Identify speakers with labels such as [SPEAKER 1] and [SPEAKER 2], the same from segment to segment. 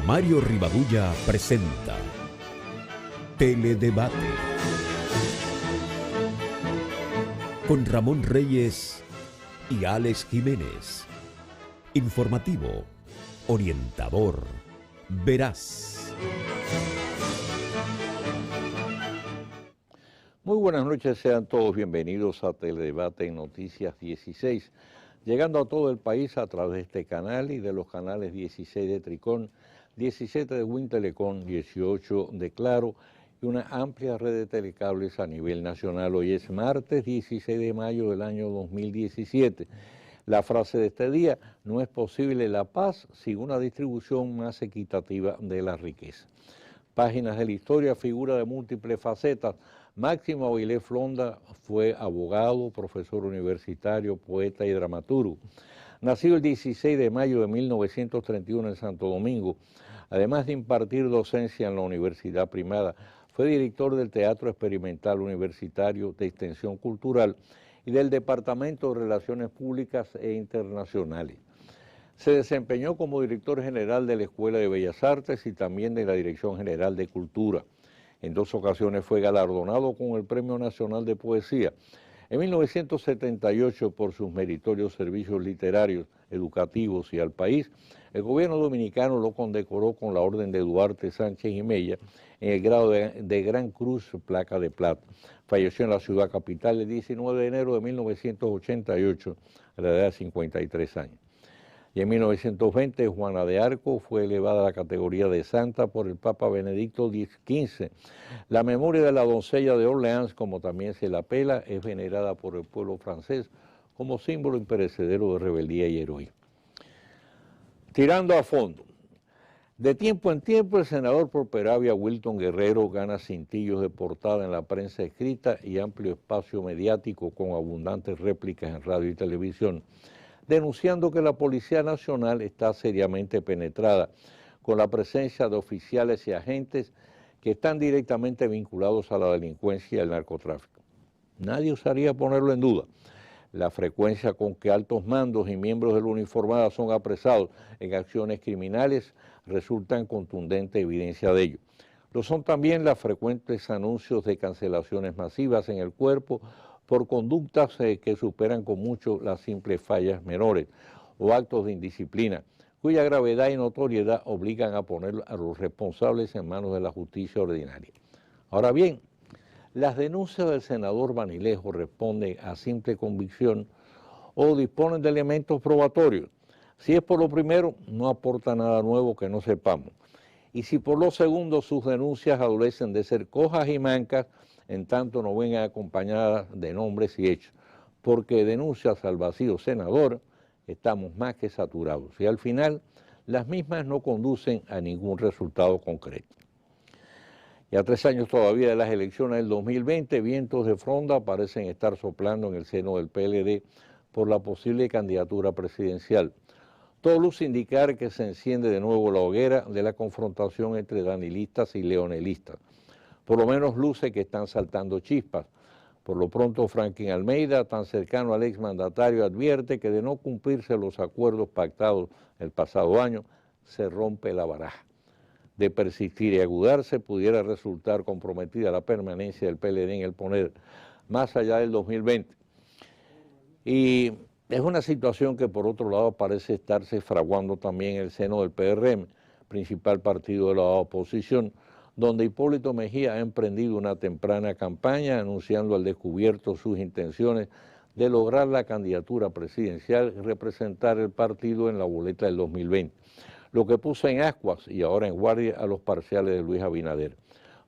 [SPEAKER 1] Mario Rivadulla presenta Teledebate con Ramón Reyes y Alex Jiménez. Informativo, orientador, veraz.
[SPEAKER 2] Muy buenas noches, sean todos bienvenidos a Teledebate en Noticias 16, llegando a todo el país a través de este canal y de los canales 16 de Tricón, 17 de Wintelecom, 18 de Claro y una amplia red de telecables a nivel nacional. Hoy es martes 16 de mayo del año 2017. La frase de este día: no es posible la paz sin una distribución más equitativa de la riqueza. Páginas de la historia, figura de múltiples facetas. Máximo Avilés Flonda fue abogado, profesor universitario, poeta y dramaturgo. Nacido el 16 de mayo de 1931 en Santo Domingo, además de impartir docencia en la universidad primada, fue director del Teatro Experimental Universitario de Extensión Cultural y del Departamento de Relaciones Públicas e Internacionales. Se desempeñó como director general de la Escuela de Bellas Artes y también de la Dirección General de Cultura. En 2 ocasiones fue galardonado con el Premio Nacional de Poesía. En 1978, por sus meritorios servicios literarios, educativos y al país, el gobierno dominicano lo condecoró con la Orden de Duarte Sánchez y Mella en el grado de Gran Cruz, placa de plata. Falleció en la ciudad capital el 19 de enero de 1988, a la edad de 53 años. Y en 1920, Juana de Arco fue elevada a la categoría de santa por el Papa Benedicto XV. La memoria de la doncella de Orleans, como también se la apela, es venerada por el pueblo francés como símbolo imperecedero de rebeldía y heroísmo. Tirando a fondo. De tiempo en tiempo, el senador por Peravia, Wilton Guerrero, gana cintillos de portada en la prensa escrita y amplio espacio mediático con abundantes réplicas en radio y televisión, denunciando que la Policía Nacional está seriamente penetrada con la presencia de oficiales y agentes que están directamente vinculados a la delincuencia y al narcotráfico. Nadie osaría ponerlo en duda. La frecuencia con que altos mandos y miembros de la uniformada son apresados en acciones criminales resulta en contundente evidencia de ello. Lo son también los frecuentes anuncios de cancelaciones masivas en el cuerpo por conductas que superan con mucho las simples fallas menores o actos de indisciplina, cuya gravedad y notoriedad obligan a poner a los responsables en manos de la justicia ordinaria. Ahora bien, las denuncias del senador Banilejo responden a simple convicción o disponen de elementos probatorios. Si es por lo primero, no aporta nada nuevo que no sepamos. Y si por lo segundo sus denuncias adolecen de ser cojas y mancas, en tanto no vengan acompañadas de nombres y hechos, porque denuncias al vacío senador estamos más que saturados y al final las mismas no conducen a ningún resultado concreto. Y a 3 años todavía de las elecciones del 2020, vientos de fronda parecen estar soplando en el seno del PLD por la posible candidatura presidencial. Todo luce indicar que se enciende de nuevo la hoguera de la confrontación entre danilistas y leonelistas. Por lo menos luce que están saltando chispas. Por lo pronto, Franklin Almeida, tan cercano al exmandatario, advierte que de no cumplirse los acuerdos pactados el pasado año, se rompe la baraja. De persistir y agudarse, pudiera resultar comprometida la permanencia del PLD en el poder más allá del 2020. Y es una situación que, por otro lado, parece estarse fraguando también en el seno del PRM, principal partido de la oposición, donde Hipólito Mejía ha emprendido una temprana campaña anunciando al descubierto sus intenciones de lograr la candidatura presidencial y representar el partido en la boleta del 2020, lo que puso en ascuas y ahora en guardia a los parciales de Luis Abinader.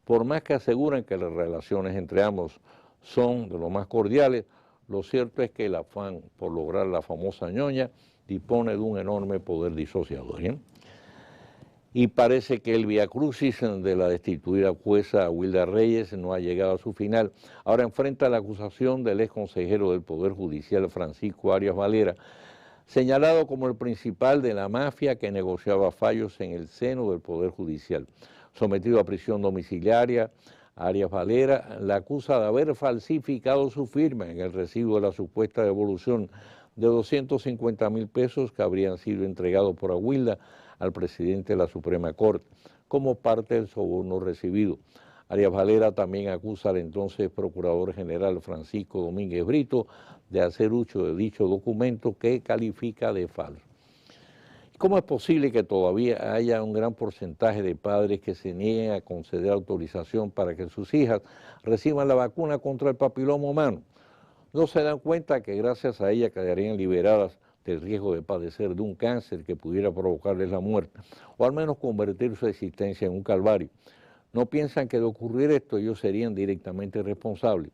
[SPEAKER 2] Por más que aseguran que las relaciones entre ambos son de lo más cordiales, lo cierto es que el afán por lograr la famosa ñoña dispone de un enorme poder disociador, ¿eh? Y parece que el viacrucis de la destituida jueza Wilda Reyes no ha llegado a su final. Ahora enfrenta la acusación del ex consejero del Poder Judicial Francisco Arias Valera, señalado como el principal de la mafia que negociaba fallos en el seno del Poder Judicial. Sometido a prisión domiciliaria, Arias Valera la acusa de haber falsificado su firma en el recibo de la supuesta devolución de 250.000 pesos que habrían sido entregados por Aguilda al presidente de la Suprema Corte, como parte del soborno recibido. Arias Valera también acusa al entonces Procurador General Francisco Domínguez Brito de hacer uso de dicho documento que califica de falso. ¿Cómo es posible que todavía haya un gran porcentaje de padres que se nieguen a conceder autorización para que sus hijas reciban la vacuna contra el papiloma humano? No se dan cuenta que gracias a ella quedarían liberadas del riesgo de padecer de un cáncer que pudiera provocarles la muerte, o al menos convertir su existencia en un calvario. No piensan que de ocurrir esto ellos serían directamente responsables.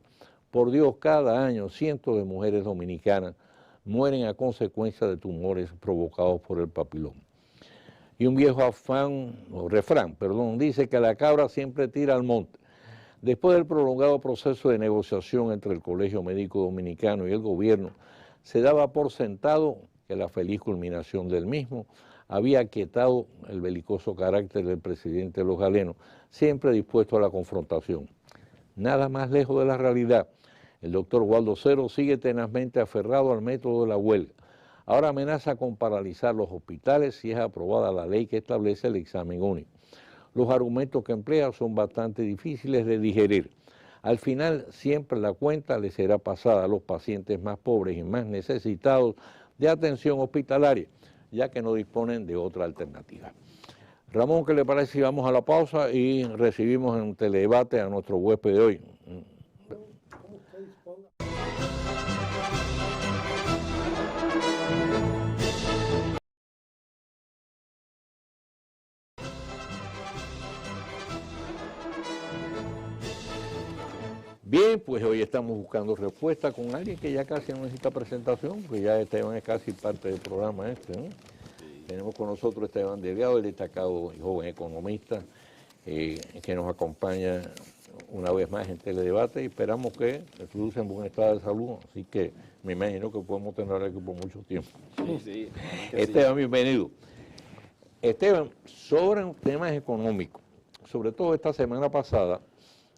[SPEAKER 2] Por Dios, cada año cientos de mujeres dominicanas mueren a consecuencia de tumores provocados por el papiloma. Y un viejo refrán, dice que la cabra siempre tira al monte. Después del prolongado proceso de negociación entre el Colegio Médico Dominicano y el gobierno, se daba por sentado que la feliz culminación del mismo había aquietado el belicoso carácter del presidente de los galenos, siempre dispuesto a la confrontación. Nada más lejos de la realidad. El doctor Waldo Cero sigue tenazmente aferrado al método de la huelga. Ahora amenaza con paralizar los hospitales si es aprobada la ley que establece el examen único. Los argumentos que emplea son bastante difíciles de digerir. Al final, siempre la cuenta le será pasada a los pacientes más pobres y más necesitados de atención hospitalaria, ya que no disponen de otra alternativa. Ramón, ¿qué le parece si vamos a la pausa y recibimos en Teledebate a nuestro huésped de hoy? Bien, pues hoy estamos buscando respuesta con alguien que ya casi no necesita presentación, porque ya Esteban es casi parte del programa este, ¿no? Sí. Tenemos con nosotros Esteban Delgado, el destacado y joven economista, que nos acompaña una vez más en Teledebate y esperamos que produce en buen estado de salud, así que me imagino que podemos tener aquí por mucho tiempo. Sí, Esteban, sí. Bienvenido. Esteban, sobre temas económicos, sobre todo esta semana pasada,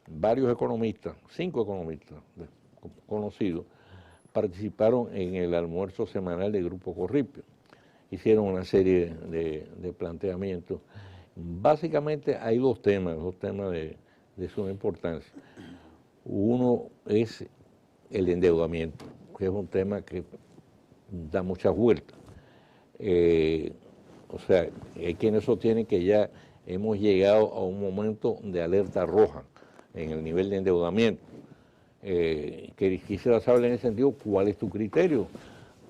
[SPEAKER 2] varios economistas, 5 economistas conocidos, participaron en el almuerzo semanal del Grupo Corripio. Hicieron una serie de planteamientos. Básicamente hay dos temas de suma importancia. Uno es el endeudamiento, que es un tema que da muchas vueltas. O sea, hay quienes sostienen que ya hemos llegado a un momento de alerta roja en el nivel de endeudamiento. Que quisiera saber en ese sentido cuál es tu criterio,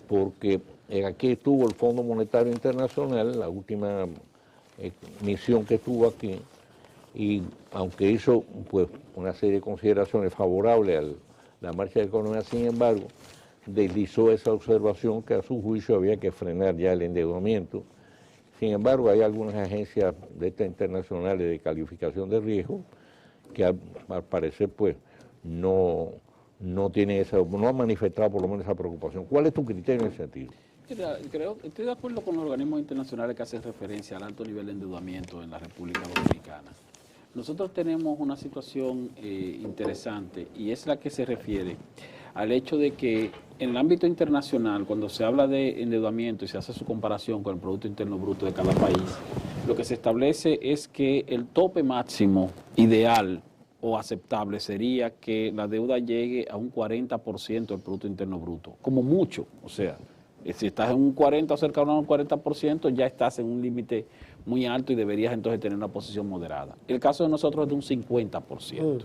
[SPEAKER 2] porque aquí estuvo el Fondo Monetario Internacional, la última misión que estuvo aquí, y aunque hizo pues una serie de consideraciones favorables a la marcha de la economía, sin embargo, deslizó esa observación que a su juicio había que frenar ya el endeudamiento. Sin embargo, hay algunas agencias de estas internacionales de calificación de riesgo que al parecer pues no tiene no ha manifestado por lo menos esa preocupación. ¿Cuál es tu criterio en ese sentido?
[SPEAKER 3] Estoy de acuerdo con los organismos internacionales que hacen referencia al alto nivel de endeudamiento en la República Dominicana. Nosotros tenemos una situación interesante y es la que se refiere al hecho de que en el ámbito internacional, cuando se habla de endeudamiento y se hace su comparación con el Producto Interno Bruto de cada país, lo que se establece es que el tope máximo ideal o aceptable sería que la deuda llegue a un 40% del Producto Interno Bruto, como mucho. O sea, si estás en un 40 o cerca de un 40%, ya estás en un límite muy alto y deberías entonces tener una posición moderada. El caso de nosotros es de un 50%.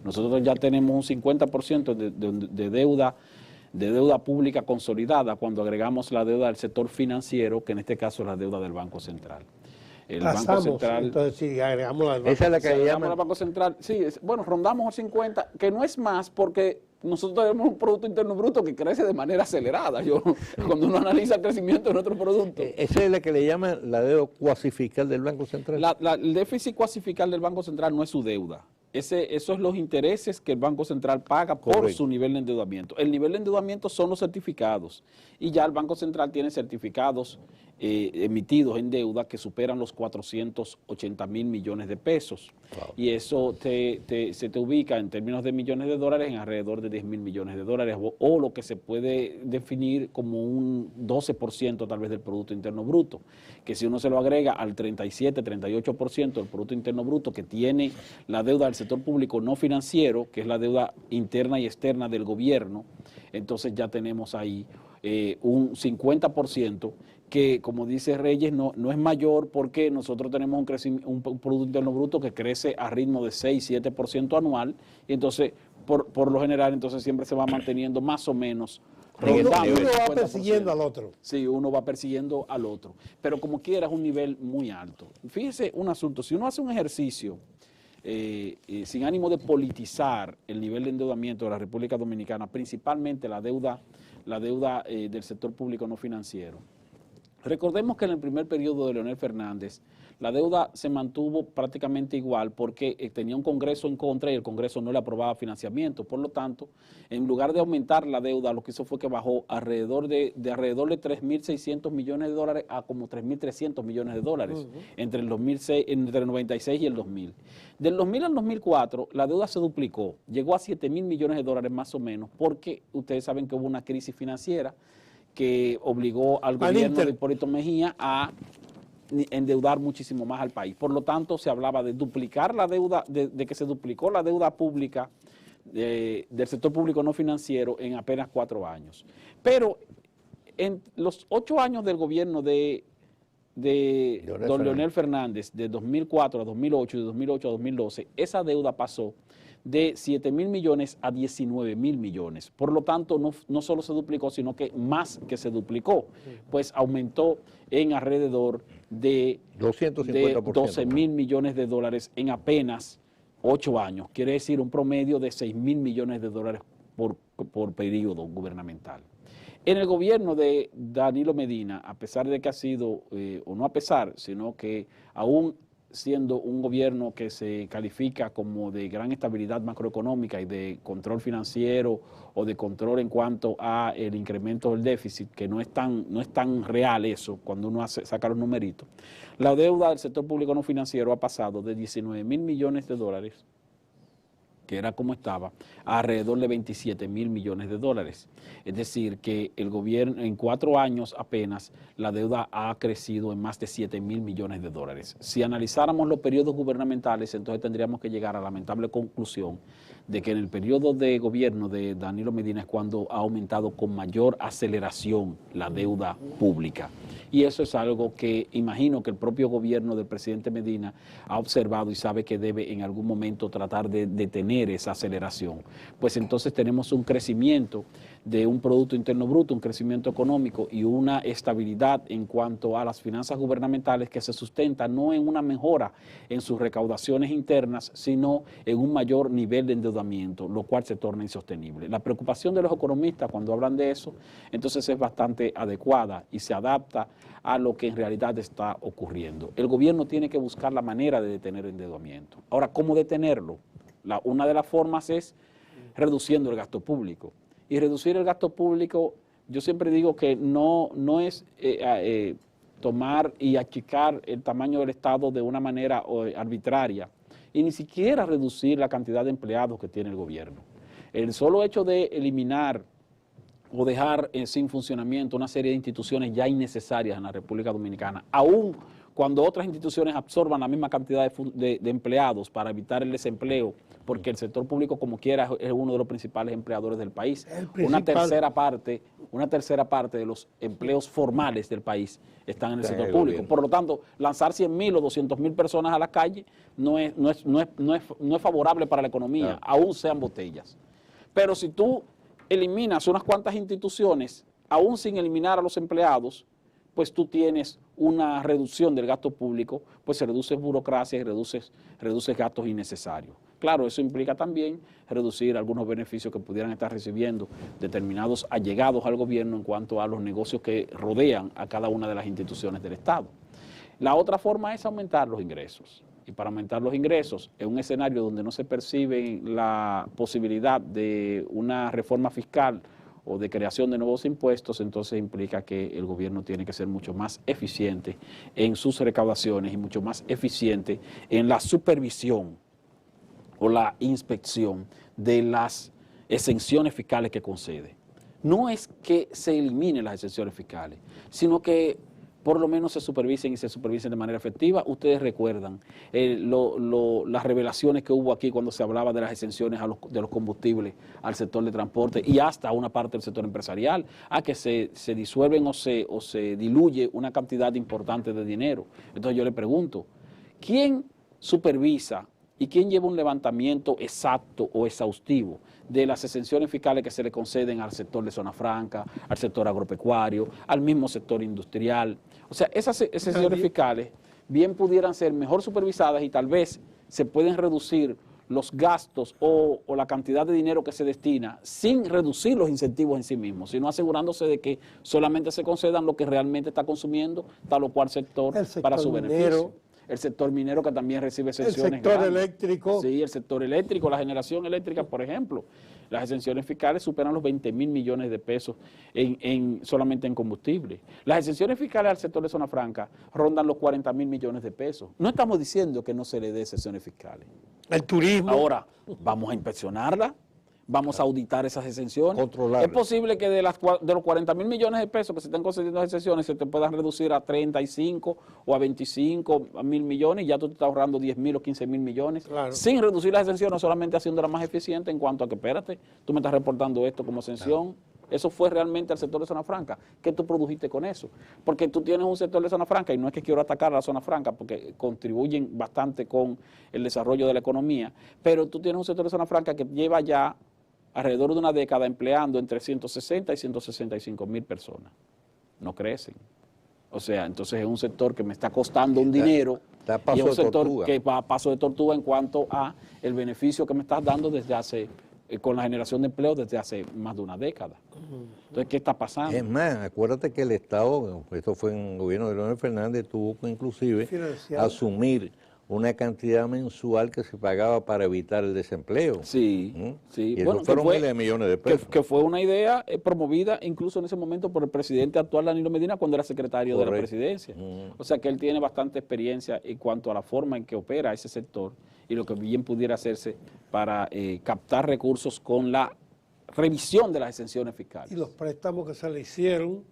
[SPEAKER 3] Nosotros ya tenemos un 50% de deuda pública consolidada cuando agregamos la deuda del sector financiero, que en este caso es la deuda del Banco Central. El Banco Central,
[SPEAKER 4] entonces sí, agregamos la del Banco.
[SPEAKER 3] Esa es la que llaman el Banco Central. Sí, bueno, rondamos el 50, que no es más porque nosotros tenemos un Producto Interno Bruto que crece de manera acelerada. Cuando uno analiza el crecimiento de nuestro producto.
[SPEAKER 2] Esa es la que le llaman la deuda cuasi fiscal del Banco Central.
[SPEAKER 3] El déficit cuasi fiscal del Banco Central no es su deuda. Esos son los intereses que el Banco Central paga por su nivel de endeudamiento. El nivel de endeudamiento son los certificados y ya el Banco Central tiene certificados emitidos en deuda que superan los 480.000 millones de pesos.
[SPEAKER 2] Wow.
[SPEAKER 3] Y eso se te ubica en términos de millones de dólares en alrededor de 10.000 millones de dólares o lo que se puede definir como un 12% tal vez del Producto Interno Bruto, que si uno se lo agrega al 37, 38% del Producto Interno Bruto que tiene la deuda del sector público no financiero, que es la deuda interna y externa del gobierno, entonces ya tenemos ahí un 50% que, como dice Reyes, no es mayor porque nosotros tenemos un Producto Interno Bruto que crece a ritmo de 6-7% anual, y entonces, por lo general, entonces siempre se va manteniendo más o menos.
[SPEAKER 4] Uno va persiguiendo al otro.
[SPEAKER 3] Sí, uno va persiguiendo al otro, pero como quiera es un nivel muy alto. Fíjese un asunto, si uno hace un ejercicio sin ánimo de politizar el nivel de endeudamiento de la República Dominicana, principalmente la deuda del sector público no financiero. Recordemos que en el primer periodo de Leonel Fernández, la deuda se mantuvo prácticamente igual porque tenía un Congreso en contra y el Congreso no le aprobaba financiamiento. Por lo tanto, en lugar de aumentar la deuda, lo que hizo fue que bajó alrededor de 3.600 millones de dólares a como 3.300 millones de dólares entre el 96 y el 2000. Del 2000 al 2004, la deuda se duplicó, llegó a 7.000 millones de dólares más o menos, porque ustedes saben que hubo una crisis financiera que obligó al gobierno de Hipólito Mejía a endeudar muchísimo más al país. Por lo tanto, se hablaba de duplicar la deuda, de que se duplicó la deuda pública del sector público no financiero en apenas 4 años. Pero en los 8 años del gobierno de don Leonel Fernández, de 2004 a 2008 y de 2008 a 2012, esa deuda pasó de 7.000 millones a 19.000 millones. Por lo tanto, no solo se duplicó, sino que más que se duplicó, pues aumentó en alrededor de 12.000 millones de dólares en apenas 8 años. Quiere decir un promedio de 6.000 millones de dólares por periodo gubernamental. En el gobierno de Danilo Medina, a pesar de que ha sido, o no a pesar, sino que aún siendo un gobierno que se califica como de gran estabilidad macroeconómica y de control financiero o de control en cuanto a el incremento del déficit, que no es tan real eso cuando uno saca los numeritos, la deuda del sector público no financiero ha pasado de 19.000 millones de dólares, que era como estaba, a alrededor de 27.000 millones de dólares. Es decir, que el gobierno en 4 años apenas la deuda ha crecido en más de 7.000 millones de dólares. Si analizáramos los periodos gubernamentales, entonces tendríamos que llegar a la lamentable conclusión de que en el periodo de gobierno de Danilo Medina es cuando ha aumentado con mayor aceleración la deuda pública. Y eso es algo que imagino que el propio gobierno del presidente Medina ha observado y sabe que debe en algún momento tratar de detener esa aceleración. Pues entonces tenemos un crecimiento de un Producto Interno Bruto, un crecimiento económico y una estabilidad en cuanto a las finanzas gubernamentales que se sustenta no en una mejora en sus recaudaciones internas, sino en un mayor nivel de endeudamiento, lo cual se torna insostenible. La preocupación de los economistas cuando hablan de eso, entonces es bastante adecuada y se adapta a lo que en realidad está ocurriendo. El gobierno tiene que buscar la manera de detener el endeudamiento. Ahora, ¿cómo detenerlo? Una de las formas es reduciendo el gasto público. Y reducir el gasto público, yo siempre digo que no es tomar y achicar el tamaño del Estado de una manera arbitraria y ni siquiera reducir la cantidad de empleados que tiene el gobierno. El solo hecho de eliminar o dejar sin funcionamiento una serie de instituciones ya innecesarias en la República Dominicana, aún cuando otras instituciones absorban la misma cantidad de empleados para evitar el desempleo, porque el sector público como quiera es uno de los principales empleadores del país. Una tercera parte de los empleos formales del país están en el sector público. Por lo tanto, lanzar 100.000 o 200.000 personas a la calle no es favorable para la economía, aún sean botellas. Pero si tú eliminas unas cuantas instituciones, aún sin eliminar a los empleados, pues tú tienes una reducción del gasto público, pues se reduce burocracia y reduces gastos innecesarios. Claro, eso implica también reducir algunos beneficios que pudieran estar recibiendo determinados allegados al gobierno en cuanto a los negocios que rodean a cada una de las instituciones del Estado. La otra forma es aumentar los ingresos. Y para aumentar los ingresos, en un escenario donde no se percibe la posibilidad de una reforma fiscal o de creación de nuevos impuestos, entonces implica que el gobierno tiene que ser mucho más eficiente en sus recaudaciones y mucho más eficiente en la supervisión o la inspección de las exenciones fiscales que concede. No es que se eliminen las exenciones fiscales, sino que por lo menos se supervisen y se supervisen de manera efectiva. Ustedes recuerdan las revelaciones que hubo aquí cuando se hablaba de las exenciones de los combustibles al sector de transporte y hasta a una parte del sector empresarial, a que se disuelven o se diluye una cantidad importante de dinero. Entonces yo le pregunto, ¿quién supervisa y quién lleva un levantamiento exacto o exhaustivo de las exenciones fiscales que se le conceden al sector de zona franca, al sector agropecuario, al mismo sector industrial? O sea, esas exenciones fiscales bien pudieran ser mejor supervisadas y tal vez se pueden reducir los gastos o la cantidad de dinero que se destina sin reducir los incentivos en sí mismos, sino asegurándose de que solamente se concedan lo que realmente está consumiendo tal o cual sector para su beneficio. El sector minero, que también recibe exenciones.
[SPEAKER 4] El sector eléctrico.
[SPEAKER 3] Sí, el sector eléctrico, la generación eléctrica, por ejemplo. Las exenciones fiscales superan los 20.000 millones de pesos solamente en combustible. Las exenciones fiscales al sector de zona franca rondan los 40.000 millones de pesos. No estamos diciendo que no se le dé exenciones fiscales.
[SPEAKER 4] El turismo.
[SPEAKER 3] Ahora, vamos a inspeccionarla. Vamos a auditar esas exenciones.
[SPEAKER 2] Controlarlas.
[SPEAKER 3] Es posible que de los 40.000 millones de pesos que se están concediendo las exenciones se te puedan reducir a 35 o a 25 mil millones y ya tú te estás ahorrando 10.000 o 15.000 millones.
[SPEAKER 4] Claro.
[SPEAKER 3] Sin reducir las exenciones, solamente haciéndolas más eficiente en cuanto a que, espérate, tú me estás reportando esto como exención. Claro. Eso fue realmente al sector de zona franca. ¿Qué tú produjiste con eso? Porque tú tienes un sector de zona franca, y no es que quiero atacar a la zona franca, porque contribuyen bastante con el desarrollo de la economía, pero tú tienes un sector de zona franca que lleva ya alrededor de una década empleando entre 160 y 165 mil personas. No crecen. O sea, entonces es un sector que me está costando un dinero y es un sector que va a paso de tortuga en cuanto a el beneficio que me estás dando desde hace, con la generación de empleo desde hace más de una década. Entonces, ¿qué está pasando?
[SPEAKER 2] Es más, acuérdate que el Estado, esto fue en el gobierno de Leonel Fernández, tuvo que inclusive asumir una cantidad mensual que se pagaba para evitar el desempleo.
[SPEAKER 3] Sí, sí.
[SPEAKER 2] Y eso fueron miles de millones de pesos.
[SPEAKER 3] Que fue una idea promovida incluso en ese momento por el presidente actual, Danilo Medina, cuando era secretario de la presidencia. O sea que él tiene bastante experiencia en cuanto a la forma en que opera ese sector y lo que bien pudiera hacerse para captar recursos con la revisión de las exenciones fiscales.
[SPEAKER 4] Y los préstamos que se le hicieron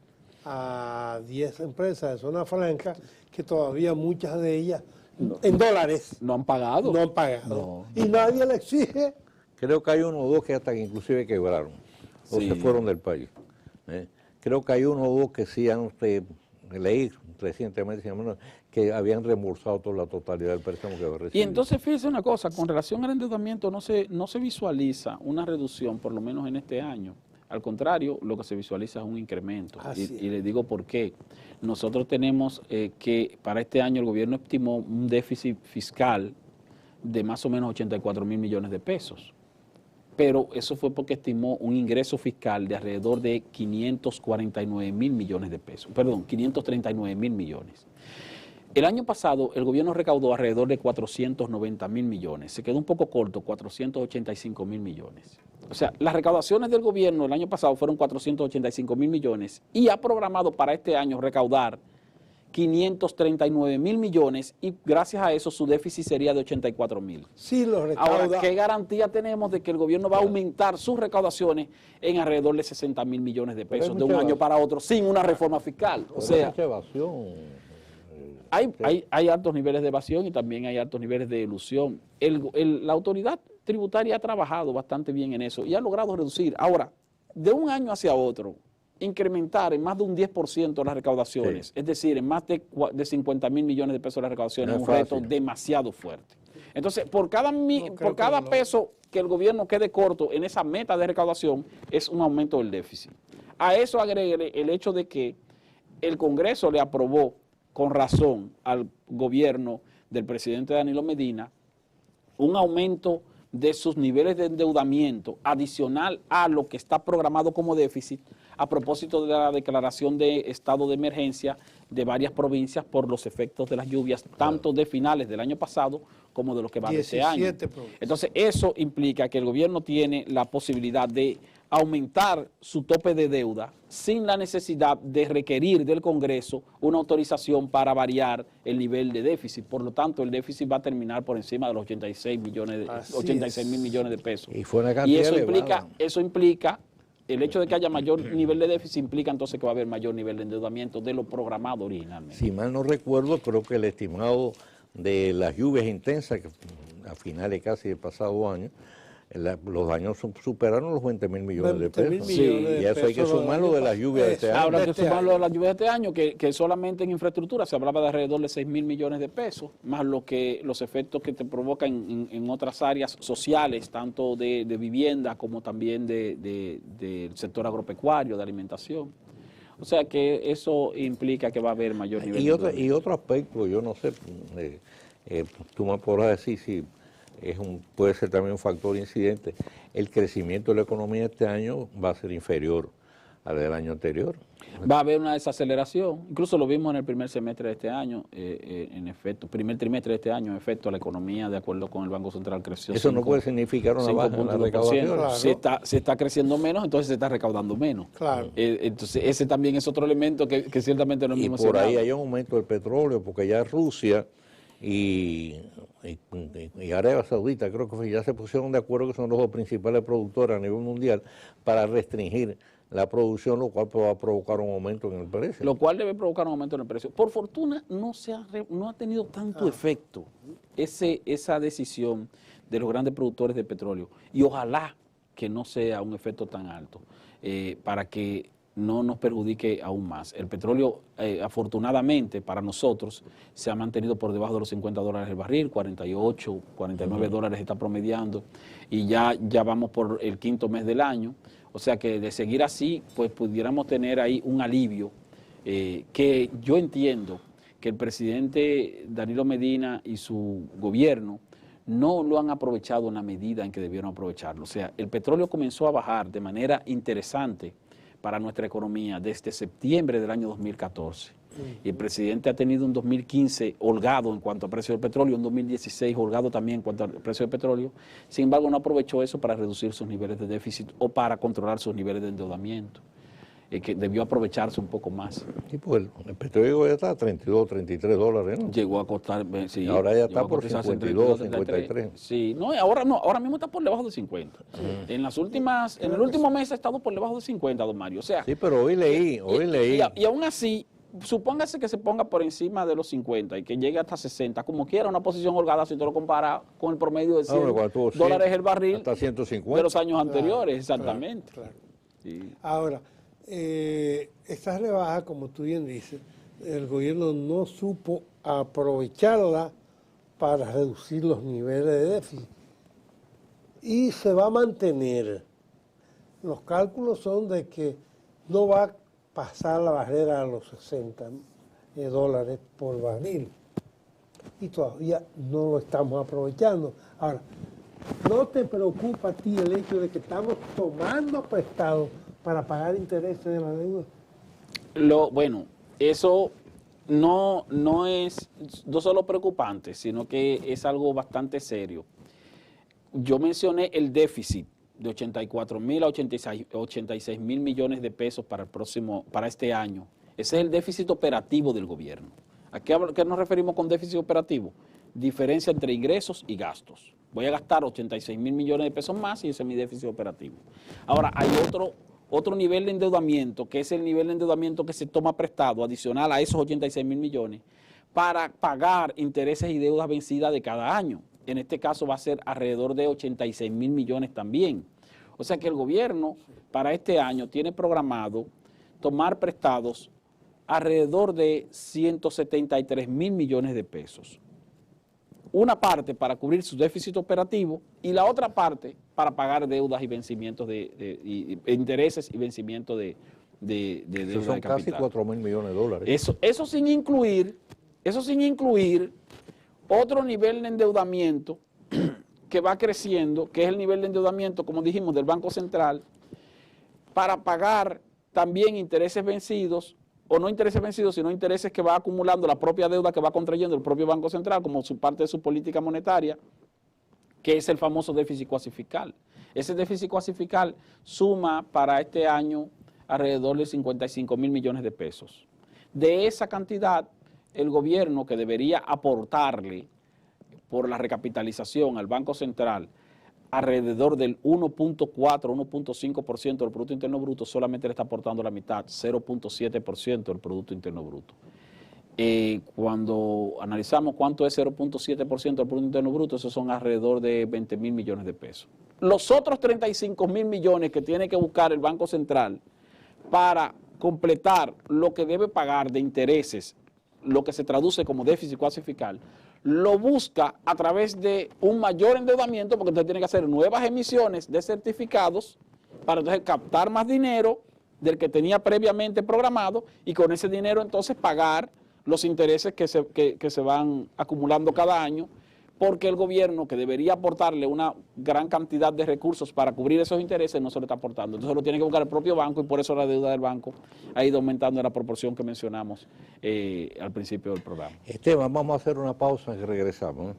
[SPEAKER 4] a 10 empresas de zona franca, que todavía muchas de ellas en dólares
[SPEAKER 3] no han pagado.
[SPEAKER 4] No han pagado. No. Y nadie le exige.
[SPEAKER 2] Creo que hay uno o dos que hasta que inclusive quebraron o se fueron del país. Creo que hay uno o dos que sí han leí recientemente que habían reembolsado toda la totalidad del préstamo que había recibido.
[SPEAKER 3] Y entonces fíjese una cosa, con relación al endeudamiento no se visualiza una reducción, por lo menos en este año. Al contrario, lo que se visualiza es un incremento. Y le digo por qué. Nosotros tenemos que para este año el gobierno estimó un déficit fiscal de más o menos 84.000 millones de pesos. Pero eso fue porque estimó un ingreso fiscal de alrededor de 549.000 millones de pesos. Perdón, 539.000 millones. El año pasado el gobierno recaudó alrededor de 490.000 millones. Se quedó un poco corto, 485.000 millones. O sea, las recaudaciones del gobierno el año pasado fueron 485.000 millones y ha programado para este año recaudar 539.000 millones y gracias a eso su déficit sería de 84.000.
[SPEAKER 4] Sí, lo recauda.
[SPEAKER 3] Ahora, ¿qué garantía tenemos de que el gobierno va a aumentar sus recaudaciones en alrededor de 60.000 millones de pesos de un año para otro sin una reforma fiscal? O sea,
[SPEAKER 2] mucha evasión.
[SPEAKER 3] Hay altos niveles de evasión y también hay altos niveles de elusión. La autoridad tributaria ha trabajado bastante bien en eso y ha logrado reducir. Ahora, de un año hacia otro, incrementar en más de un 10% las recaudaciones, es decir, en más de 50.000 millones de pesos las recaudaciones, es un reto demasiado fuerte. Entonces, por cada peso que el gobierno quede corto en esa meta de recaudación, es un aumento del déficit. A eso agregue el hecho de que el Congreso le aprobó con razón al gobierno del presidente Danilo Medina un aumento de sus niveles de endeudamiento adicional a lo que está programado como déficit a propósito de la declaración de estado de emergencia de varias provincias por los efectos de las lluvias, tanto de finales del año pasado como de lo que va de este año. Entonces eso implica que el gobierno tiene la posibilidad de aumentar su tope de deuda sin la necesidad de requerir del Congreso una autorización para variar el nivel de déficit. Por lo tanto, el déficit va a terminar por encima de los 86 mil millones de pesos.
[SPEAKER 2] Y fue una cantidad
[SPEAKER 3] eso implica, el hecho de que haya mayor nivel de déficit implica entonces que va a haber mayor nivel de endeudamiento de lo programado originalmente.
[SPEAKER 2] Si mal no recuerdo, creo que el estimado de las lluvias intensas, que a finales casi del pasado año, los daños superaron los 20 mil millones de pesos.
[SPEAKER 3] Sí,
[SPEAKER 2] y eso hay que sumarlo de las lluvias de este año.
[SPEAKER 3] Ahora hay que sumarlo de las lluvias de este año, que solamente en infraestructura se hablaba de alrededor de 6 mil millones de pesos, más los efectos que te provocan en otras áreas sociales, tanto de vivienda como también del sector agropecuario, de alimentación. O sea que eso implica que va a haber mayor nivel de
[SPEAKER 2] y otro aspecto, yo no sé, tú me podrás decir si puede ser también un factor incidente. El crecimiento de la economía este año va a ser inferior al del año anterior.
[SPEAKER 3] Va a haber una desaceleración, incluso lo vimos en el primer semestre de este año, en efecto, primer trimestre de este año, en efecto, la economía, de acuerdo con el Banco Central, creció.
[SPEAKER 2] Eso no puede significar una baja en la recaudación.
[SPEAKER 3] Claro. Si está creciendo menos, entonces se está recaudando menos.
[SPEAKER 4] Claro.
[SPEAKER 3] Entonces, ese también es otro elemento que ciertamente no hemos mencionado.
[SPEAKER 2] Y por ahí hay un aumento del petróleo, porque ya Rusia y Arabia Saudita creo que ya se pusieron de acuerdo, que son los dos principales productores a nivel mundial, para restringir la producción, lo cual va a provocar un aumento en el precio.
[SPEAKER 3] Lo cual debe provocar un aumento en el precio. Por fortuna no ha tenido tanto efecto esa decisión de los grandes productores de petróleo, y ojalá que no sea un efecto tan alto, para que no nos perjudique aún más. El petróleo, afortunadamente para nosotros, se ha mantenido por debajo de los $50 el barril, 48, 49 dólares está promediando, y ya vamos por el quinto mes del año. O sea que de seguir así, pues pudiéramos tener ahí un alivio, que yo entiendo que el presidente Danilo Medina y su gobierno no lo han aprovechado en la medida en que debieron aprovecharlo. O sea, el petróleo comenzó a bajar de manera interesante para nuestra economía desde septiembre del año 2014. Y el presidente ha tenido un 2015 holgado en cuanto al precio del petróleo, un 2016 holgado también en cuanto al precio del petróleo. Sin embargo, no aprovechó eso para reducir sus niveles de déficit o para controlar sus niveles de endeudamiento, que debió aprovecharse un poco más.
[SPEAKER 2] Sí, pues el petróleo ya está a 32, 33 dólares, ¿no?
[SPEAKER 3] Llegó a costar, sí.
[SPEAKER 2] Ahora ya está por 52, 53.
[SPEAKER 3] Sí, no, ahora mismo está por debajo de 50. En el último mes ha estado por debajo de 50, don Mario. O sea,
[SPEAKER 2] sí, pero hoy leí.
[SPEAKER 3] Y aún así, supóngase que se ponga por encima de los 50 y que llegue hasta 60, como quiera, una posición holgada si tú lo comparas con el promedio de 100 dólares el barril
[SPEAKER 2] hasta 150
[SPEAKER 3] de los años anteriores, exactamente.
[SPEAKER 4] Claro.
[SPEAKER 3] Sí.
[SPEAKER 4] Ahora, esta rebaja, como tú bien dices, el gobierno no supo aprovecharla para reducir los niveles de déficit. Y se va a mantener. Los cálculos son de que no va a pasar la barrera a los 60 dólares por barril. Y todavía no lo estamos aprovechando. Ahora, ¿no te preocupa a ti el hecho de que estamos tomando prestado para pagar intereses de la deuda?
[SPEAKER 3] Bueno, eso no es no solo preocupante, sino que es algo bastante serio. Yo mencioné el déficit de 84 mil a 86 mil millones de pesos para este año. Ese es el déficit operativo del gobierno. ¿A qué nos referimos con déficit operativo? Diferencia entre ingresos y gastos. Voy a gastar 86 mil millones de pesos más y ese es mi déficit operativo. Ahora, hay otro nivel de endeudamiento, que es el nivel de endeudamiento que se toma prestado, adicional a esos 86 mil millones, para pagar intereses y deudas vencidas de cada año. En este caso va a ser alrededor de 86 mil millones también. O sea que el gobierno para este año tiene programado tomar prestados alrededor de 173 mil millones de pesos. Una parte para cubrir su déficit operativo y la otra parte para pagar deudas y vencimientos de intereses y vencimientos de deuda
[SPEAKER 2] son
[SPEAKER 3] de capital.
[SPEAKER 2] Casi 4 mil millones de dólares.
[SPEAKER 3] Eso sin incluir otro nivel de endeudamiento que va creciendo, que es el nivel de endeudamiento, como dijimos, del Banco Central, para pagar también intereses vencidos, o no intereses vencidos, sino intereses que va acumulando la propia deuda que va contrayendo el propio Banco Central como parte de su política monetaria, que es el famoso déficit cuasi fiscal. Ese déficit cuasi fiscal suma para este año alrededor de 55.000 millones de pesos. De esa cantidad, el gobierno, que debería aportarle por la recapitalización al Banco Central alrededor del 1.4, 1.5% del Producto Interno Bruto, solamente le está aportando la mitad, 0.7% del Producto Interno Bruto. Cuando analizamos cuánto es 0.7% del Producto Interno Bruto, esos son alrededor de 20.000 millones de pesos. Los otros 35.000 millones que tiene que buscar el Banco Central para completar lo que debe pagar de intereses, lo que se traduce como déficit cuasi fiscal, lo busca a través de un mayor endeudamiento, porque entonces tiene que hacer nuevas emisiones de certificados para entonces captar más dinero del que tenía previamente programado y con ese dinero entonces pagar los intereses que se van acumulando cada año, porque el gobierno, que debería aportarle una gran cantidad de recursos para cubrir esos intereses, no se lo está aportando. Entonces lo tiene que buscar el propio banco y por eso la deuda del banco ha ido aumentando en la proporción que mencionamos al principio del programa.
[SPEAKER 2] Esteban, vamos a hacer una pausa y regresamos, ¿eh?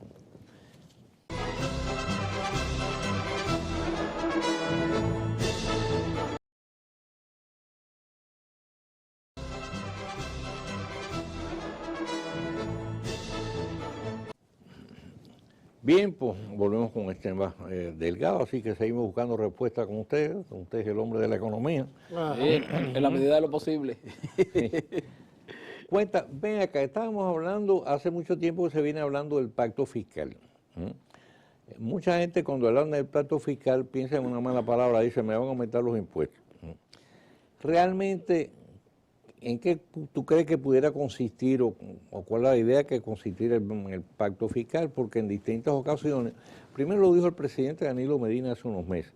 [SPEAKER 2] Bien, pues volvemos con Esteban Delgado, así que seguimos buscando respuestas con usted es el hombre de la economía.
[SPEAKER 3] En la medida de lo posible.
[SPEAKER 2] Cuenta, ven acá, estábamos hablando, hace mucho tiempo que se viene hablando del pacto fiscal. Mucha gente cuando hablan del pacto fiscal piensa en una mala palabra, dice me van a aumentar los impuestos. Realmente, ¿en qué tú crees que pudiera consistir o cuál es la idea que consistir en el pacto fiscal? Porque en distintas ocasiones, primero lo dijo el presidente Danilo Medina hace unos meses,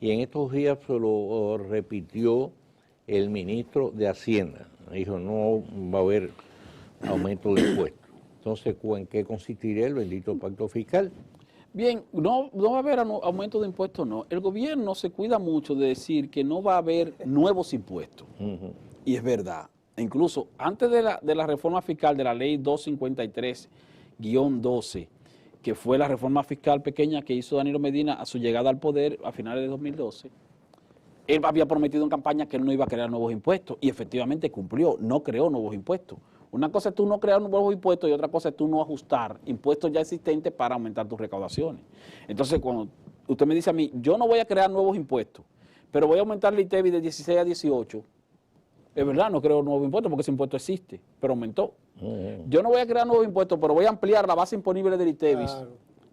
[SPEAKER 2] y en estos días se lo repitió el ministro de Hacienda. Dijo, no va a haber aumento de impuestos. Entonces, ¿en qué consistiría el bendito pacto fiscal?
[SPEAKER 3] Bien, no va a haber aumento de impuestos, no. El gobierno se cuida mucho de decir que no va a haber nuevos impuestos. Y es verdad. Incluso antes de la reforma fiscal de la ley 253-12, que fue la reforma fiscal pequeña que hizo Danilo Medina a su llegada al poder a finales de 2012, él había prometido en campaña que él no iba a crear nuevos impuestos y efectivamente cumplió, no creó nuevos impuestos. Una cosa es tú no crear nuevos impuestos y otra cosa es tú no ajustar impuestos ya existentes para aumentar tus recaudaciones. Entonces, cuando usted me dice a mí, yo no voy a crear nuevos impuestos, pero voy a aumentar el ITEVI de 16 a 18, es verdad, no creo nuevos impuestos porque ese impuesto existe, pero aumentó. Yo no voy a crear nuevos impuestos, pero voy a ampliar la base imponible del ITEVIS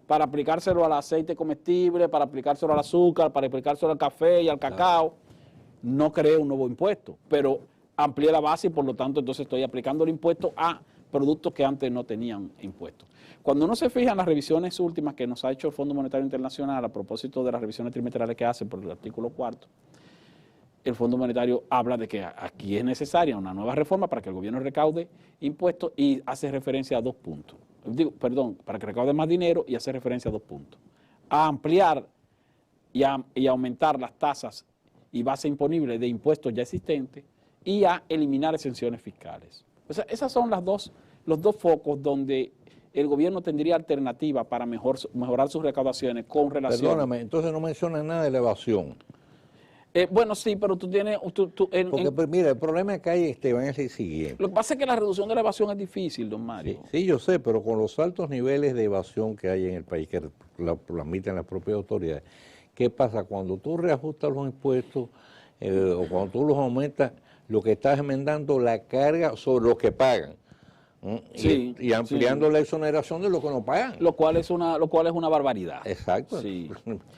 [SPEAKER 3] para aplicárselo al aceite comestible, para aplicárselo al azúcar, para aplicárselo al café y al cacao. No creo un nuevo impuesto, pero amplié la base y por lo tanto entonces estoy aplicando el impuesto a productos que antes no tenían impuestos. Cuando uno se fija en las revisiones últimas que nos ha hecho el Fondo Monetario Internacional a propósito de las revisiones trimestrales que hace por el artículo 4, el Fondo Monetario habla de que aquí es necesaria una nueva reforma para que el gobierno recaude impuestos y hace referencia a 2 puntos. Para que recaude más dinero y hace referencia a 2 puntos. A ampliar y aumentar las tasas y base imponible de impuestos ya existentes y a eliminar exenciones fiscales. O sea, esas son los dos focos donde el gobierno tendría alternativa para mejorar sus recaudaciones con relación...
[SPEAKER 2] Perdóname, entonces no mencionas nada de la evasión.
[SPEAKER 3] Bueno, sí, pero tú tienes...
[SPEAKER 2] Porque mira, el problema que hay, Esteban, es el siguiente.
[SPEAKER 3] Lo que pasa es que la reducción de la evasión es difícil, don Mario.
[SPEAKER 2] Sí, yo sé, pero con los altos niveles de evasión que hay en el país, que lo admiten las propias autoridades, ¿qué pasa? Cuando tú reajustas los impuestos o cuando tú los aumentas, lo que estás enmendando la carga sobre los que pagan.
[SPEAKER 3] Sí,
[SPEAKER 2] y ampliando la exoneración de los que no pagan.
[SPEAKER 3] Lo cual es una barbaridad.
[SPEAKER 2] Exacto.
[SPEAKER 3] Sí.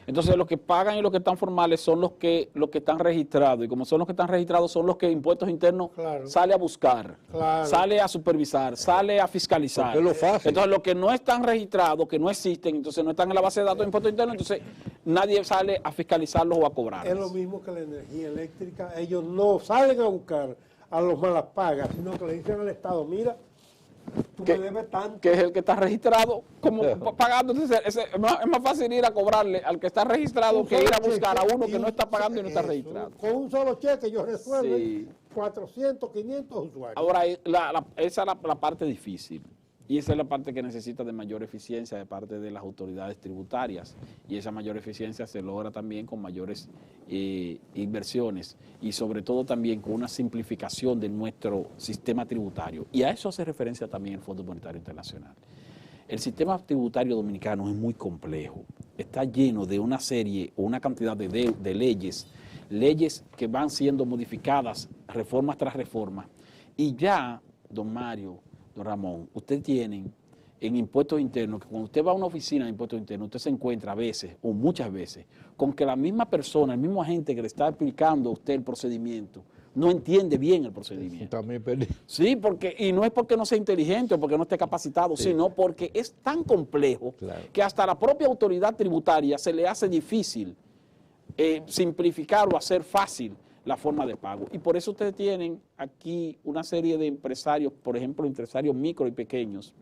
[SPEAKER 3] Entonces los que pagan y los que están formales son los que están registrados. Y como son los que están registrados, son los que Impuestos Internos sale a buscar, sale a supervisar, sale a fiscalizar.
[SPEAKER 2] Porque es lo fácil.
[SPEAKER 3] Entonces los que no están registrados, que no existen, entonces no están en la base de datos de Impuestos Internos, entonces nadie sale a fiscalizarlos o a cobrarlos.
[SPEAKER 4] Es lo mismo que la energía eléctrica. Ellos no salen a buscar a los malas pagas, sino que le dicen al Estado, mira,
[SPEAKER 3] que es el que está registrado como pagando. Entonces, es más fácil ir a cobrarle al que está registrado que ir a buscar a uno que no está pagando y no está registrado.
[SPEAKER 4] Con un solo cheque ellos resuelven 400, 500 usuarios.
[SPEAKER 3] Ahora, esa es la parte difícil. Y esa es la parte que necesita de mayor eficiencia de parte de las autoridades tributarias. Y esa mayor eficiencia se logra también con mayores inversiones y sobre todo también con una simplificación de nuestro sistema tributario. Y a eso hace referencia también el Fondo Monetario Internacional. El sistema tributario dominicano es muy complejo. Está lleno de una serie o una cantidad de leyes que van siendo modificadas reforma tras reforma. Y ya, don Mario, don Ramón, ustedes tienen en impuestos internos, que cuando usted va a una oficina de impuestos internos, usted se encuentra a veces, o muchas veces, con que la misma persona, el mismo agente que le está explicando a usted el procedimiento, no entiende bien el procedimiento.
[SPEAKER 2] También perdí.
[SPEAKER 3] Sí, y no es porque no sea inteligente o porque no esté capacitado, sino porque es tan complejo que hasta la propia autoridad tributaria se le hace difícil simplificar o hacer fácil la forma de pago. Y por eso ustedes tienen aquí una serie de empresarios, por ejemplo, empresarios micro y pequeños,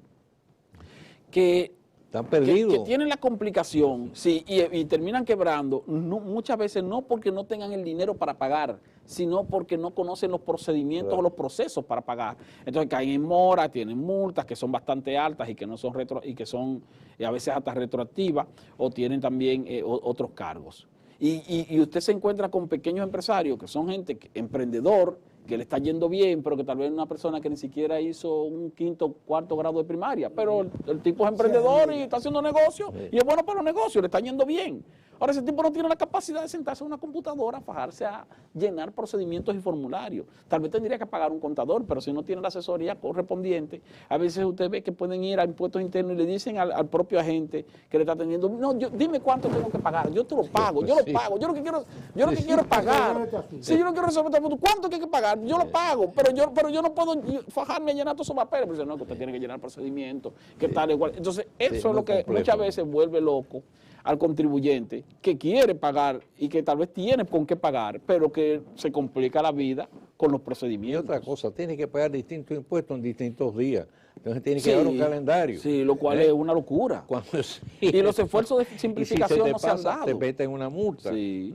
[SPEAKER 3] que
[SPEAKER 2] están perdidos.
[SPEAKER 3] Que tienen la complicación, sí, y terminan quebrando, muchas veces no porque no tengan el dinero para pagar, sino porque no conocen los procedimientos o los procesos para pagar. Entonces caen en mora, tienen multas que son bastante altas y que no son a veces hasta retroactivas, o tienen también otros cargos. Y usted se encuentra con pequeños empresarios que son gente emprendedor, que le está yendo bien, pero que tal vez es una persona que ni siquiera hizo un quinto o cuarto grado de primaria, pero el tipo es emprendedor y está haciendo negocio y es bueno para los negocios, le está yendo bien. Ahora ese tipo no tiene la capacidad de sentarse en una computadora, fajarse a llenar procedimientos y formularios. Tal vez tendría que pagar un contador, pero si no tiene la asesoría correspondiente, a veces usted ve que pueden ir a impuestos internos y le dicen al propio agente que le está atendiendo, no, dime cuánto tengo que pagar, yo te lo pago, yo lo pago, yo lo que quiero es pagar. Si yo no quiero resolver el punto, ¿cuánto hay que pagar? Yo lo pago, pero yo no puedo fajarme a llenar todos esos papeles, porque no, que usted tiene que llenar procedimientos, que tal igual. Entonces, eso es lo que muchas veces vuelve loco al contribuyente que quiere pagar y que tal vez tiene con qué pagar, pero que se complica la vida con los procedimientos.
[SPEAKER 2] Y otra cosa, tiene que pagar distintos impuestos en distintos días. Entonces tiene que llevar un calendario.
[SPEAKER 3] Sí, lo cual es una locura. Y los esfuerzos de simplificación no se han dado.
[SPEAKER 2] Te meten una multa.
[SPEAKER 3] Sí.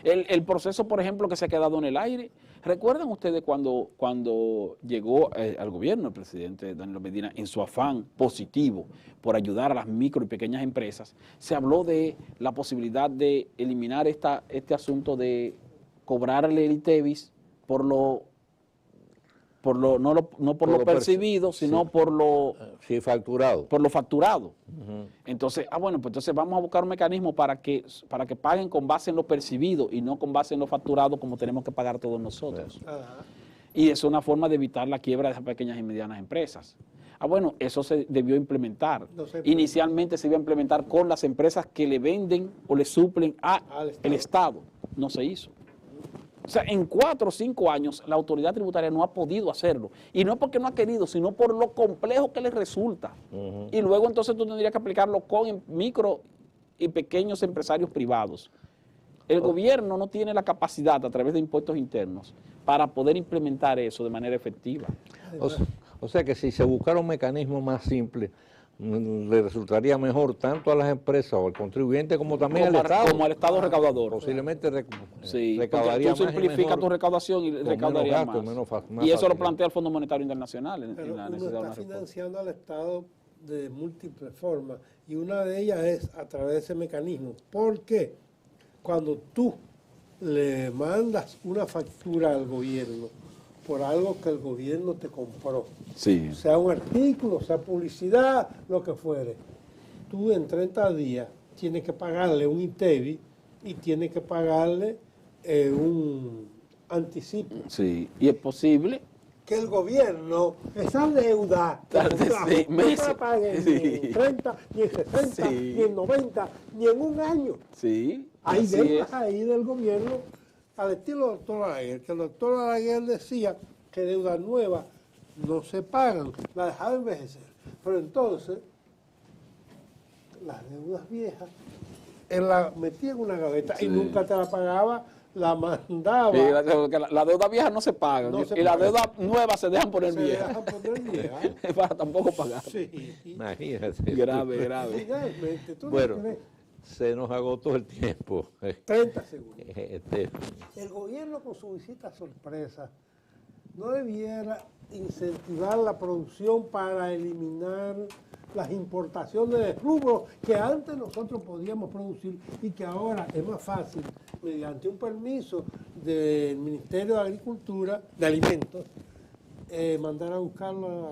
[SPEAKER 3] El proceso, por ejemplo, que se ha quedado en el aire. ¿Recuerdan ustedes cuando llegó al gobierno el presidente Danilo Medina en su afán positivo por ayudar a las micro y pequeñas empresas? Se habló de la posibilidad de eliminar este asunto de cobrarle el ITEVIS no por lo percibido, sino por lo
[SPEAKER 2] facturado.
[SPEAKER 3] Por lo facturado. Entonces, bueno, pues entonces vamos a buscar un mecanismo para que paguen con base en lo percibido y no con base en lo facturado como tenemos que pagar todos nosotros. Y es una forma de evitar la quiebra de esas pequeñas y medianas empresas. Bueno, eso se debió implementar. Inicialmente se iba a implementar con las empresas que le venden o le suplen al Estado. No se hizo. O sea, en 4 o 5 años la autoridad tributaria no ha podido hacerlo. Y no es porque no ha querido, sino por lo complejo que le resulta. Y luego entonces tú tendrías que aplicarlo con micro y pequeños empresarios privados. El gobierno no tiene la capacidad a través de impuestos internos para poder implementar eso de manera efectiva.
[SPEAKER 2] O sea que si se buscara un mecanismo más simple, le resultaría mejor tanto a las empresas o al contribuyente como también al Estado.
[SPEAKER 3] Como al Estado recaudador.
[SPEAKER 2] Posiblemente
[SPEAKER 3] recaudaría más. Tú simplificas tu recaudación y recaudarías más. Y eso lo plantea el Fondo Monetario Internacional.
[SPEAKER 4] Pero uno está financiando al Estado de múltiples formas y una de ellas es a través de ese mecanismo. Porque cuando tú le mandas una factura al gobierno por algo que el gobierno te compró, sea un artículo, sea publicidad, lo que fuere, tú en 30 días tienes que pagarle un ITEVI y tienes que pagarle un anticipo.
[SPEAKER 3] Sí, y es posible
[SPEAKER 4] que el gobierno, esa deuda, no la pague ni en 30, ni en 60, ni en 90, ni en un año.
[SPEAKER 3] Sí,
[SPEAKER 4] hay deudas ahí del gobierno, al estilo del doctor Alaguer, que el doctor Alaguer decía que deudas nuevas no se pagan, la dejaba envejecer. Pero entonces, las deudas viejas, él la metía en una gaveta y nunca te la pagaba, la mandaba.
[SPEAKER 3] Sí, la deuda vieja no se paga, y las deudas nuevas se dejan poner viejas. Para tampoco pagar.
[SPEAKER 2] Sí. Imagínate.
[SPEAKER 3] Grave.
[SPEAKER 4] Finalmente,
[SPEAKER 2] bueno, se nos agotó el tiempo.
[SPEAKER 4] 30 segundos. El gobierno con su visita sorpresa no debiera incentivar la producción para eliminar las importaciones de rubros que antes nosotros podíamos producir y que ahora es más fácil, mediante un permiso del Ministerio de Agricultura, de Alimentos, mandar a buscarlo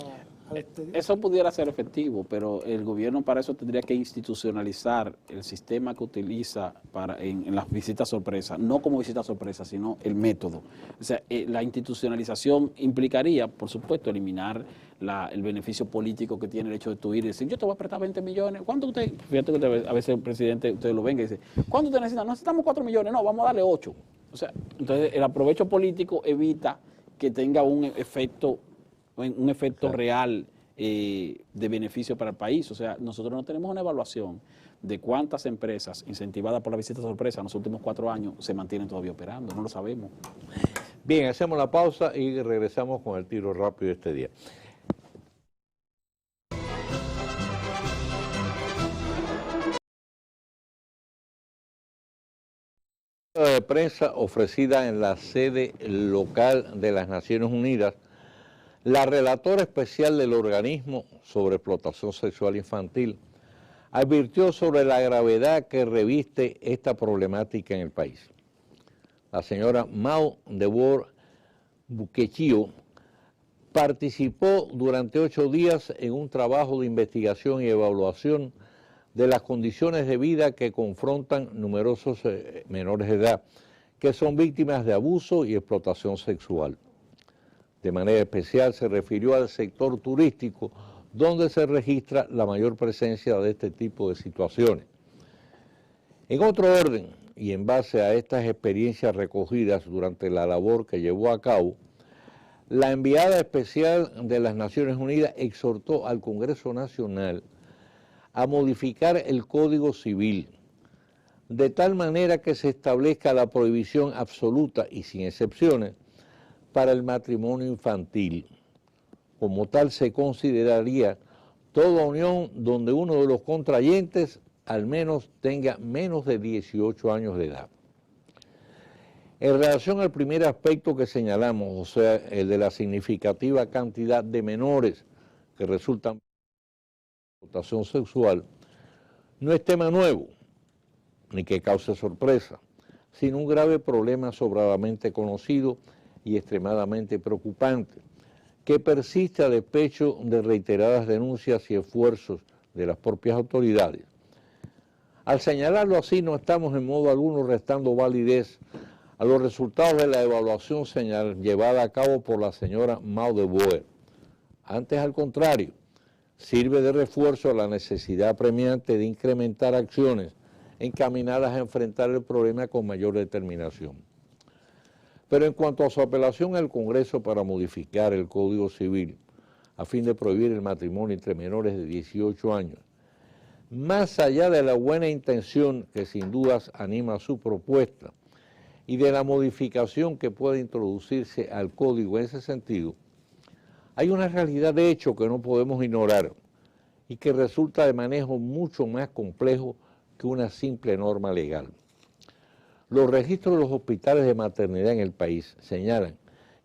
[SPEAKER 4] al exterior.
[SPEAKER 3] Eso pudiera ser efectivo, pero el gobierno para eso tendría que institucionalizar el sistema que utiliza en las visitas sorpresa, no como visita sorpresa, sino el método. O sea, la institucionalización implicaría, por supuesto, eliminar el beneficio político que tiene el hecho de tú ir y decir, yo te voy a prestar 20 millones, ¿cuánto usted? Fíjate que a veces el presidente, usted lo venga y dice, ¿cuánto usted necesita? No, necesitamos 4 millones, no, vamos a darle 8. O sea, entonces el aprovecho político evita que tenga un efecto real de beneficio para el país. O sea, nosotros no tenemos una evaluación de cuántas empresas incentivadas por la visita sorpresa en los últimos 4 años se mantienen todavía operando, no lo sabemos.
[SPEAKER 2] Bien, hacemos la pausa y regresamos con el tiro rápido de este día. De prensa ofrecida en la sede local de las Naciones Unidas, la relatora especial del organismo sobre explotación sexual infantil advirtió sobre la gravedad que reviste esta problemática en el país. La señora Mao Debord Buquechio participó durante 8 días en un trabajo de investigación y evaluación de las condiciones de vida que confrontan numerosos menores de edad que son víctimas de abuso y explotación sexual. De manera especial se refirió al sector turístico, donde se registra la mayor presencia de este tipo de situaciones. En otro orden, y en base a estas experiencias recogidas durante la labor que llevó a cabo, la enviada especial de las Naciones Unidas exhortó al Congreso Nacional a modificar el Código Civil, de tal manera que se establezca la prohibición absoluta y sin excepciones para el matrimonio infantil. Como tal se consideraría toda unión donde uno de los contrayentes al menos tenga menos de 18 años de edad. En relación al primer aspecto que señalamos, o sea, el de la significativa cantidad de menores que resultan explotación sexual, no es tema nuevo, ni que cause sorpresa, sino un grave problema sobradamente conocido y extremadamente preocupante, que persiste a despecho de reiteradas denuncias y esfuerzos de las propias autoridades. Al señalarlo así, no estamos en modo alguno restando validez a los resultados de la evaluación llevada a cabo por la señora Mao Debord. Antes, al contrario, sirve de refuerzo a la necesidad apremiante de incrementar acciones encaminadas a enfrentar el problema con mayor determinación. Pero en cuanto a su apelación al Congreso para modificar el Código Civil a fin de prohibir el matrimonio entre menores de 18 años, más allá de la buena intención que sin dudas anima su propuesta y de la modificación que puede introducirse al Código en ese sentido, hay una realidad de hecho que no podemos ignorar y que resulta de manejo mucho más complejo que una simple norma legal. Los registros de los hospitales de maternidad en el país señalan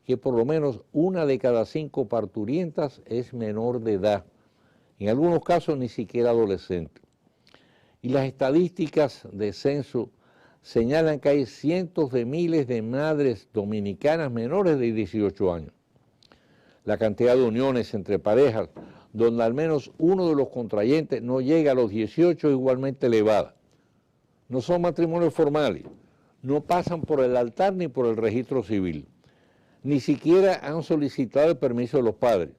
[SPEAKER 2] que por lo menos 1 de cada 5 parturientas es menor de edad, en algunos casos ni siquiera adolescente. Y las estadísticas de censo señalan que hay cientos de miles de madres dominicanas menores de 18 años. La cantidad de uniones entre parejas donde al menos uno de los contrayentes no llega a los 18 es igualmente elevada. No son matrimonios formales, no pasan por el altar ni por el registro civil, ni siquiera han solicitado el permiso de los padres.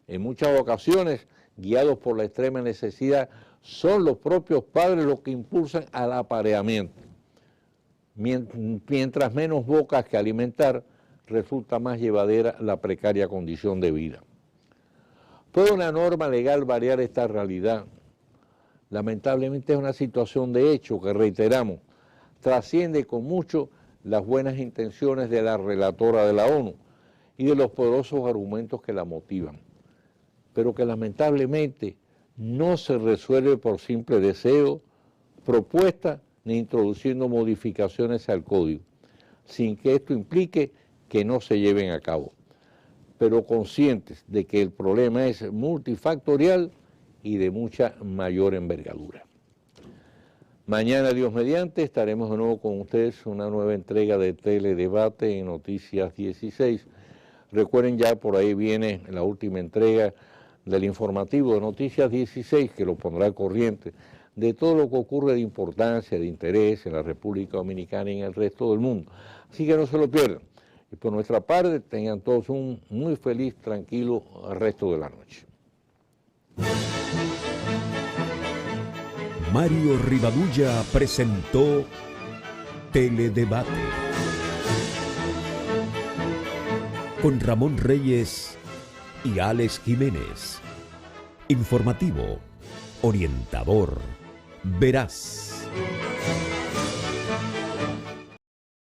[SPEAKER 2] En muchas ocasiones, guiados por la extrema necesidad, son los propios padres los que impulsan al apareamiento. Mientras menos bocas que alimentar, resulta más llevadera la precaria condición de vida. ¿Puede una norma legal variar esta realidad? Lamentablemente es una situación de hecho que, reiteramos, trasciende con mucho las buenas intenciones de la relatora de la ONU y de los poderosos argumentos que la motivan, pero que lamentablemente no se resuelve por simple deseo, propuesta, ni introduciendo modificaciones al código, sin que esto implique que no se lleven a cabo. pero conscientes de que el problema es multifactorial y de mucha mayor envergadura. Mañana, Dios mediante, estaremos de nuevo con ustedes una nueva entrega de Teledebate en Noticias 16. Recuerden, ya por ahí viene la última entrega del informativo de Noticias 16, que lo pondrá al corriente de todo lo que ocurre de importancia, de interés en la República Dominicana y en el resto del mundo. Así que no se lo pierdan. Y por nuestra parte, tengan todos un muy feliz, tranquilo resto de la noche.
[SPEAKER 1] Mario Rivadulla presentó Teledebate con Ramón Reyes y Alex Jiménez. Informativo, orientador, veraz.